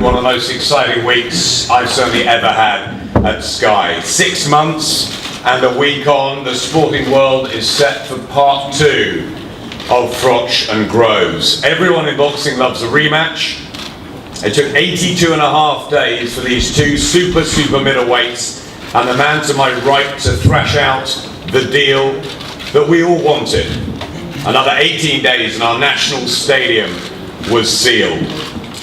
one of the most exciting weeks I've certainly ever had at Sky. 6 months and a week on, the sporting world is set for part 2 of Froch and Groves. Everyone in boxing loves a rematch. It took 82.5 days for these two super middleweights and the man to my right to thrash out the deal that we all wanted. Another 18 days and our national stadium was sealed.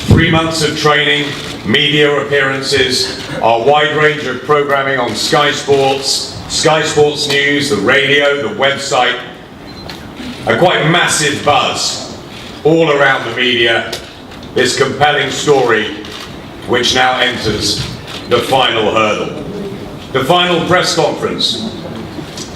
3 months of training, media appearances, our wide range of programming on Sky Sports News, the radio, the website, a quite massive buzz all around the media, this compelling story which now enters the final hurdle. The final press conference.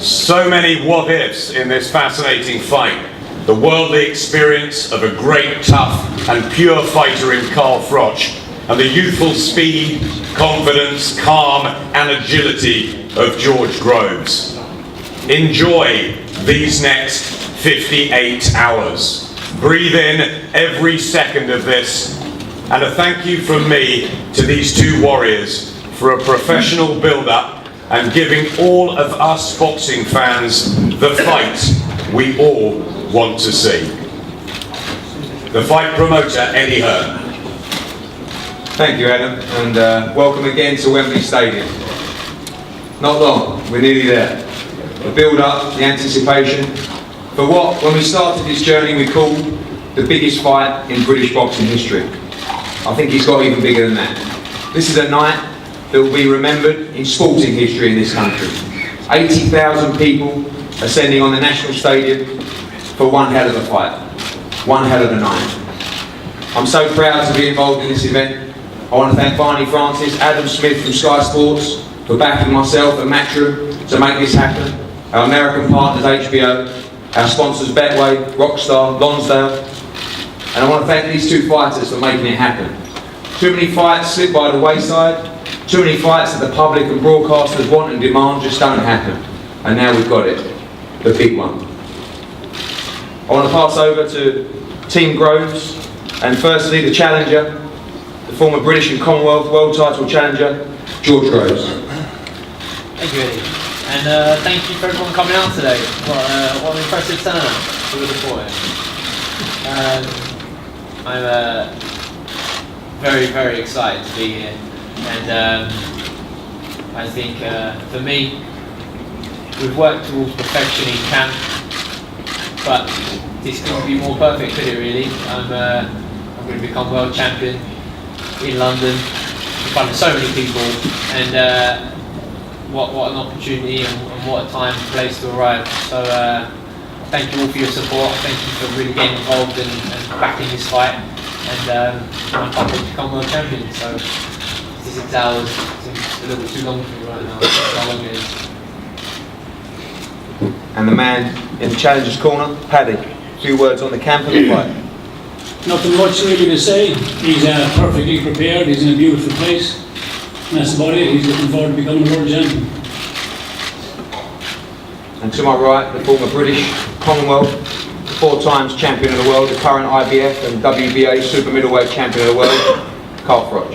So many what-ifs in this fascinating fight. The worldly experience of a great, tough and pure fighter in Carl Froch, and the youthful speed, confidence, calm and agility of George Groves. Enjoy these next 58 hours. Breathe in every second of this, and a thank you from me to these two warriors for a professional build-up and giving all of us boxing fans the fight we all want to see. The fight promoter, Eddie Hearn. Thank you, Adam, and welcome again to Wembley Stadium. Not long, we're nearly there. The build-up, the anticipation, for what, when we started this journey, we called the biggest fight in British boxing history. I think it's got even bigger than that. This is a night that will be remembered in sporting history in this country. 80,000 people ascending on the National Stadium for one hell of a fight, one hell of a night. I'm so proud to be involved in this event. I want to thank Barney Francis, Adam Smith from Sky Sports for backing myself and Matchroom to make this happen, our American partners HBO, our sponsors Betway, Rockstar, Lonsdale, and I want to thank these two fighters for making it happen. Too many fights slip by the wayside, too many fights that the public and broadcasters want and demand just don't happen, and now we've got it, the big one. I want to pass over to Team Groves, and firstly the challenger, the former British and Commonwealth world title challenger, George Groves. Thank you, Eddie. And thank you for everyone coming out today. What an impressive turnout for the report. I'm very excited to be here. And I think for me, we've worked towards perfection in camp, but this couldn't be more perfect, could it really? I'm going to become world champion in London in front of so many people, and what an opportunity and what a time and place to arrive. So thank you all for your support. Thank you for really getting involved and backing this fight, and I'm happy to become world champion. So 6 hours seems a little bit too long for me right now. That's how long it is. And the man in the challenger's corner, Paddy. A few words on the camp and the fight. Nothing much really to say. He's perfectly prepared. He's in a beautiful place. And that's about it. He's looking forward to becoming a world champion. And to my right, the former British, Commonwealth, 4 times champion of the world, the current IBF and WBA super middleweight champion of the world, Carl Froch.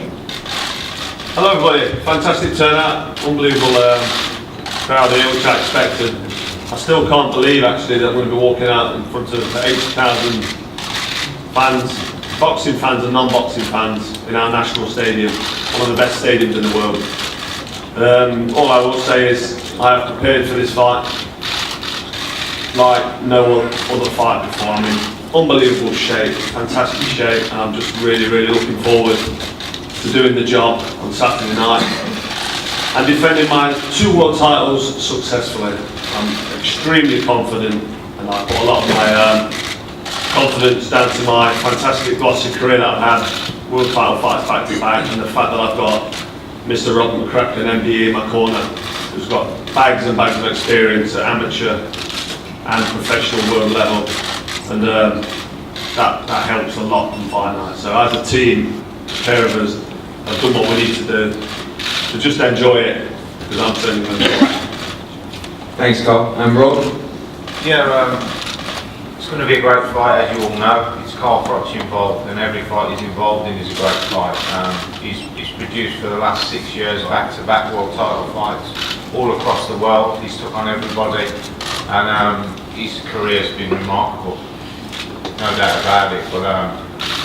Hello everybody, fantastic turnout, unbelievable crowd here, which I expected. I still can't believe actually that I'm going to be walking out in front of 80,000 fans, boxing fans and non-boxing fans in our national stadium, one of the best stadiums in the world. All I will say is I have prepared for this fight like no other fight before. I'm in unbelievable shape, fantastic shape, and I'm just really looking forward to doing the job on Saturday night and defending my 2 world titles successfully. I'm extremely confident, and I put a lot of my confidence down to my fantastic glossy career that I've had, world title fights back to back, and the fact that I've got Mr. Robert McCracken, MBE in my corner, who's got bags and bags of experience at amateur and professional world level, and that helps a lot on fight night. So as a team, a pair of us have done what we need to do to just enjoy it, because I'm certainly going to enjoy it. Thanks, Carl. And Rob? Yeah, going to be a great fight, as you all know. It's Carl Froch involved, and every fight he's involved in is a great fight. He's produced for the last 6 years back-to-back world title fights all across the world. He's took on everybody, and his career's been remarkable, no doubt about it. But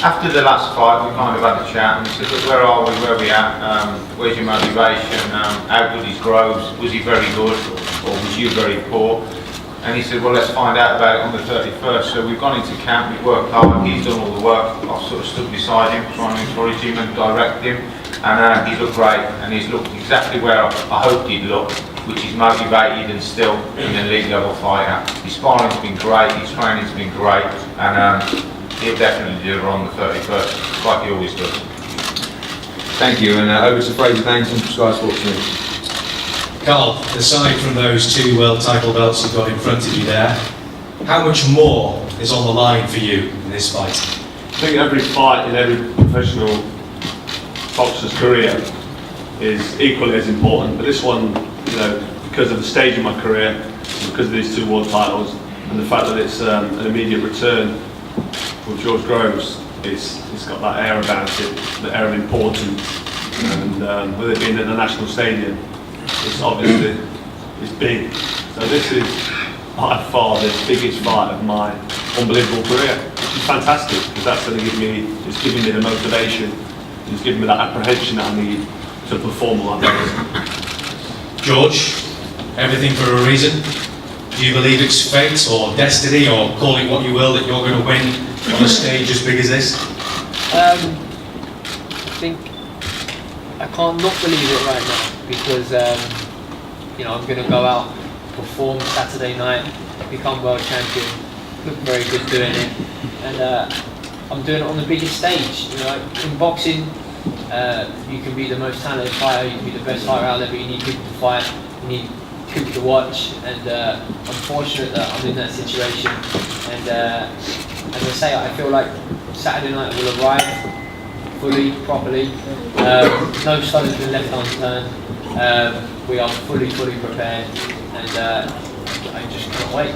after the last fight, we kind of had a chat, and he said, "Look, where are we? Where are we at? Where's your motivation? How good is Groves? Was he very good, or was you very poor?" And he said, "Well, let's find out about it on the 31st. So we've gone into camp, we've worked hard, he's done all the work. I've sort of stood beside him, trying to encourage him and direct him. And he's looked great, and he's looked exactly where I hoped he'd look, which is motivated and still an elite level fighter. His sparring's been great, his training's been great, and he'll definitely deliver on the 31st, like he always does." Thank you, and over to Fraser Daington from Sky Sports News. Carl, aside from those 2 world title belts you've got in front of you there, how much more is on the line for you in this fight? I think every fight in every professional boxer's career is equally as important, but this one, you know, because of the stage of my career, because of these 2 world titles, and the fact that it's an immediate return with George Groves, it's got that air about it, the air of importance, and with it being at the National Stadium, it's obviously big. So this is by far the biggest fight of my unbelievable career, which is fantastic, because that's going to it's giving me the motivation, it's giving me that apprehension that I need to perform like that. George, everything for a reason. Do you believe it's fate or destiny, or call it what you will, that you're going to win on a stage as big as this? I think I can't not believe it right now, because you know, I'm going to go out, perform Saturday night, become world champion, look very good doing it, and I'm doing it on the biggest stage. You know, in boxing, you can be the most talented fighter, you can be the best fighter out there, but you need people to fight, you need people to watch, and I'm fortunate that I'm in that situation. And as I say, I feel like Saturday night will arrive fully, properly. No stone has been left unturned. We are fully prepared, and I just can't wait.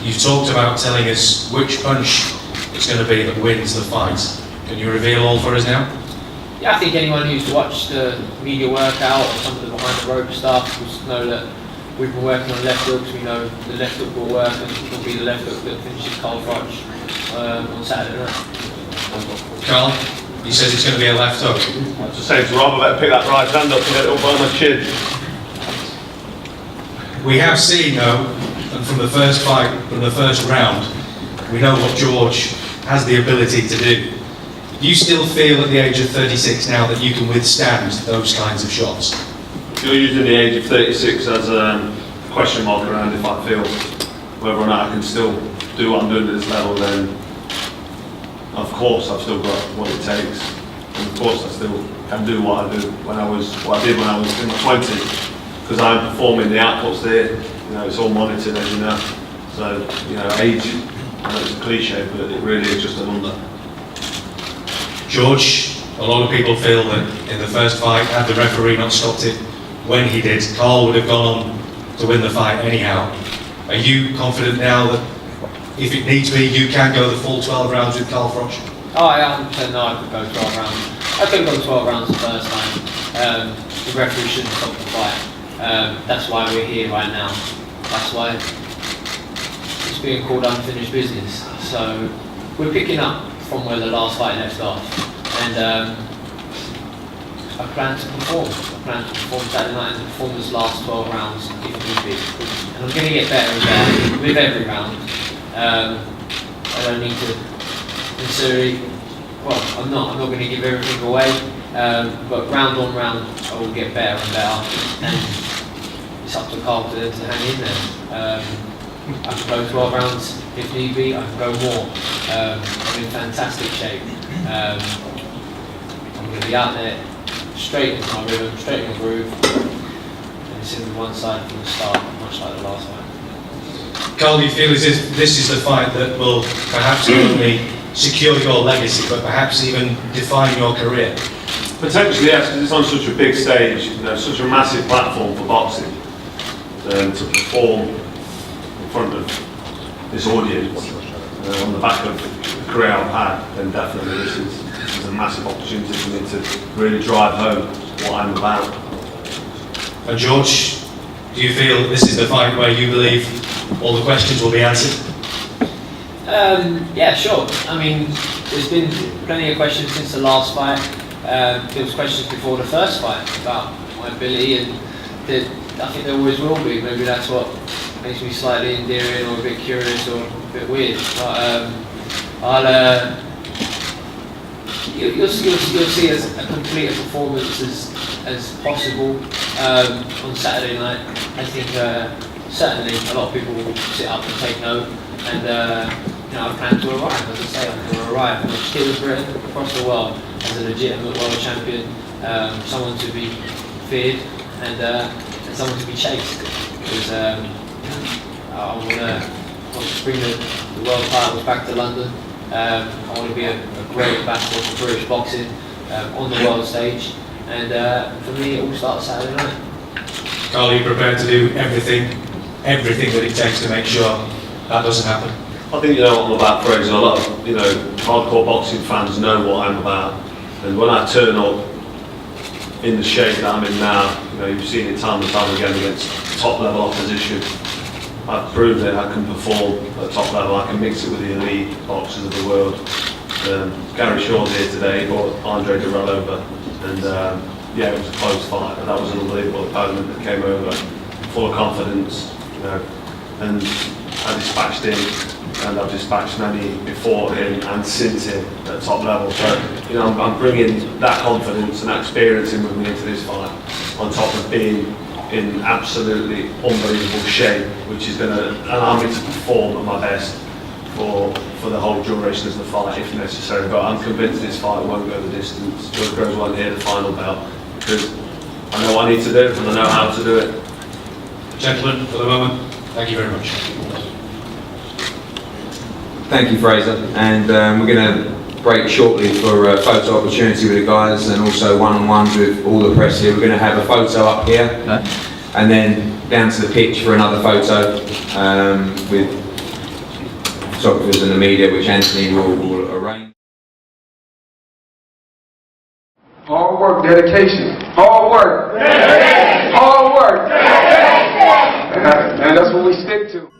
You've talked about telling us which punch it's going to be that wins the fight. Can you reveal all for us now? Yeah, I think anyone who's watched the media workout or some of the behind the rope stuff will know that we've been working on left hooks. We know the left hook will work, and it will be the left hook that finishes Carl Froch on Saturday night. Carl, he says it's going to be a left hook. I was just saying to Rob, I better pick that right hand up and get it up by my chin. We have seen, though, and from the first fight, from the first round, we know what George has the ability to do. Do you still feel at the age of 36 now that you can withstand those kinds of shots? You're using the age of 36 as a question mark around if I feel whether or not I can still do what I'm doing at this level, then of course I've still got what it takes. And of course I still can do what I did when I was in my 20s, because I'm performing the outputs there. You know, it's all monitored, as you know. So, you know, age, I know it's a cliche, but it really is just a number. George, a lot of people feel that in the first fight, had the referee not stopped it when he did, Carl would have gone on to win the fight anyhow. Are you confident now that if it needs be, you can go the full 12 rounds with Carl Froch? Oh, I 100% know I could go 12 rounds. I could have gone 12 rounds the first time. The referee shouldn't stop the fight. That's why we're here right now. That's why it's being called unfinished business. So we're picking up from where the last fight left off, and I plan to perform. I plan to perform Saturday night and perform this last 12 rounds if need be. And I'm going to get better and better with every round. I don't need to necessarily. Well, I'm not going to give everything away, but round on round, I will get better and better. And it's up to Carl to hang in there. I can go 12 rounds if need be, I can go more. I'm in fantastic shape. I'm going to be out there straight into my rhythm, straight in my groove, and it's in one side from the start, much like the last fight. Carl, do you feel as if this is the fight that will perhaps not only secure your legacy, but perhaps even define your career? Potentially, yes, because it's on such a big stage, you know, such a massive platform for boxing, to perform in front of this audience on the back of the career I've had, then definitely this is a massive opportunity for me to really drive home what I'm about. And George, do you feel this is the fight where you believe all the questions will be answered? Yeah, sure. I mean, there's been plenty of questions since the last fight. There was questions before the first fight about my ability, and I think there always will be. Maybe that's what makes me slightly endearing or a bit curious or a bit weird. But you'll see as complete a performance as possible on Saturday night. I think certainly a lot of people will sit up and take note, and I plan to arrive. As I say, I'm going to arrive. I'm a kid of Britain across the world as a legitimate world champion, someone to be feared and someone to be chased. Because I want to bring the world titles back to London. I want to be a great ambassador for British boxing on the world stage, and for me, it all starts Saturday night. Carl, are you prepared to do everything that it takes to make sure that doesn't happen? I think you know what I'm about, Fraser. A lot of hardcore boxing fans know what I'm about, and when I turn up in the shape that I'm in now, you've seen it time and time again against top level opposition. I've proved that I can perform at top level. I can mix it with the elite boxers of the world. Gary Shaw's here today, but Andre Durrell over, and yeah, it was a close fight, but that was an unbelievable opponent that came over, full of confidence, and I dispatched him. And I've dispatched many before him and since him at top level. So, I'm bringing that confidence and that experience in with me into this fight, on top of being in absolutely unbelievable shape, which is going to allow me to perform at my best for the whole duration of the fight, if necessary. But I'm convinced this fight won't go the distance. George Groves won't hear the final bell, because I know what I need to do and I know how to do it. Gentlemen, for the moment, thank you very much. Thank you, Fraser. And we're going to break shortly for a photo opportunity with the guys, and also one-on-ones with all the press here. We're going to have a photo up here, and then down to the pitch for another photo with photographers and the media, which Anthony will arrange. Hard work, dedication. Hard work. Dedication. Hard work. Dedication. And that's what we stick to.